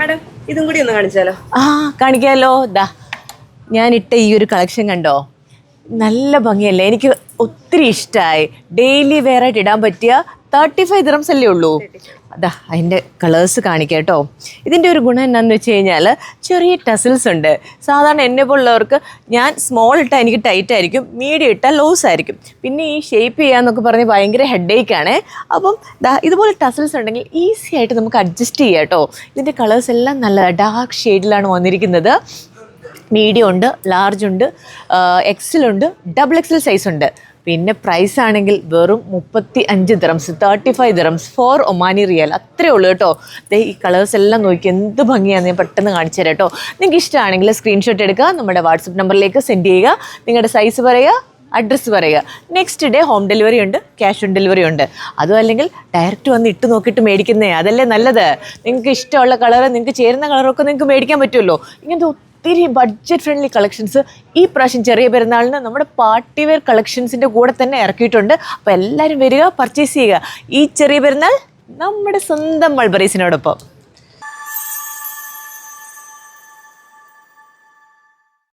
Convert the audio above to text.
Madam ഇതും കൂടി ഒന്ന് കാണിച്ചാലോ? കാണിക്കാമല്ലോ. ദാ ഞാനിട്ട ഈ ഒരു കളക്ഷൻ കണ്ടോ, നല്ല ഭംഗിയല്ലേ? എനിക്ക് ഒത്തിരി ഇഷ്ടമായി. ഡെയിലി വെയർ ആയിട്ട് ഇടാൻ പറ്റിയ 35 dirhams അല്ലേ ഉള്ളൂ. അതാ അതിൻ്റെ കളേഴ്സ് കാണിക്കാം കേട്ടോ. ഇതിൻ്റെ ഒരു ഗുണം എന്താണെന്ന് വെച്ച് കഴിഞ്ഞാൽ ചെറിയ ടസിൽസ് ഉണ്ട്. സാധാരണ എന്നെ പോലുള്ളവർക്ക് ഞാൻ സ്മോൾ ഇട്ടാൽ എനിക്ക് ടൈറ്റ് ആയിരിക്കും, മീഡിയം ഇട്ടാൽ ലോസ് ആയിരിക്കും. പിന്നെ ഈ ഷേപ്പ് ചെയ്യാന്നൊക്കെ പറഞ്ഞ് ഭയങ്കര ഹെഡേക്കാണ്. അപ്പം ദാ ഇതുപോലെ ടസിൽസ് ഉണ്ടെങ്കിൽ ഈസി ആയിട്ട് നമുക്ക് അഡ്ജസ്റ്റ് ചെയ്യാം കേട്ടോ. ഇതിൻ്റെ കളേഴ്സ് എല്ലാം നല്ല ഡാർക്ക് ഷെയ്ഡിലാണ് വന്നിരിക്കുന്നത്. മീഡിയം ഉണ്ട്, ലാർജ് ഉണ്ട്, എക്സലുണ്ട്, XXL സൈസ് ഉണ്ട്. പിന്നെ പ്രൈസ് ആണെങ്കിൽ വെറും 35 dirhams, 35 dirhams for Omani rial, അത്രേ ഉള്ളൂ കേട്ടോ. ഈ കളേഴ്സ് എല്ലാം നോക്കി എന്ത് ഭംഗിയാണ്, ഞാൻ പെട്ടെന്ന് കാണിച്ചു തരാം കേട്ടോ. നിങ്ങൾക്ക് ഇഷ്ടമാണെങ്കിൽ സ്ക്രീൻഷോട്ട് എടുക്കുക, നമ്മുടെ വാട്സപ്പ് നമ്പറിലേക്ക് സെൻഡ് ചെയ്യുക, നിങ്ങളുടെ സൈസ് പറയുക, അഡ്രസ്സ് പറയുക. നെക്സ്റ്റ് ഡേ ഹോം ഡെലിവറി ഉണ്ട്, ക്യാഷ് ഓൺ ഡെലിവറി ഉണ്ട്. അതും അല്ലെങ്കിൽ ഡയറക്റ്റ് വന്ന് ഇട്ട് നോക്കിയിട്ട് മേടിക്കുന്നേ, അതല്ലേ നല്ലത്. നിങ്ങൾക്ക് ഇഷ്ടമുള്ള കളറ്, നിങ്ങൾക്ക് ചേരുന്ന കളറൊക്കെ നിങ്ങൾക്ക് മേടിക്കാൻ പറ്റുമല്ലോ. ഇങ്ങനത്തെ ഒത്തിരി ബഡ്ജറ്റ് ഫ്രണ്ട്ലി കളക്ഷൻസ് ഈ പ്രാവശ്യം ചെറിയ പെരുന്നാളിന് നമ്മുടെ പാർട്ടി വെയർ കളക്ഷൻസിൻ്റെ കൂടെ തന്നെ ഇറക്കിയിട്ടുണ്ട്. അപ്പോൾ എല്ലാവരും വരിക, പർച്ചേസ് ചെയ്യുക. ഈ ചെറിയ പെരുന്നാൾ നമ്മുടെ സ്വന്തം മൾബറീസിനോടൊപ്പം.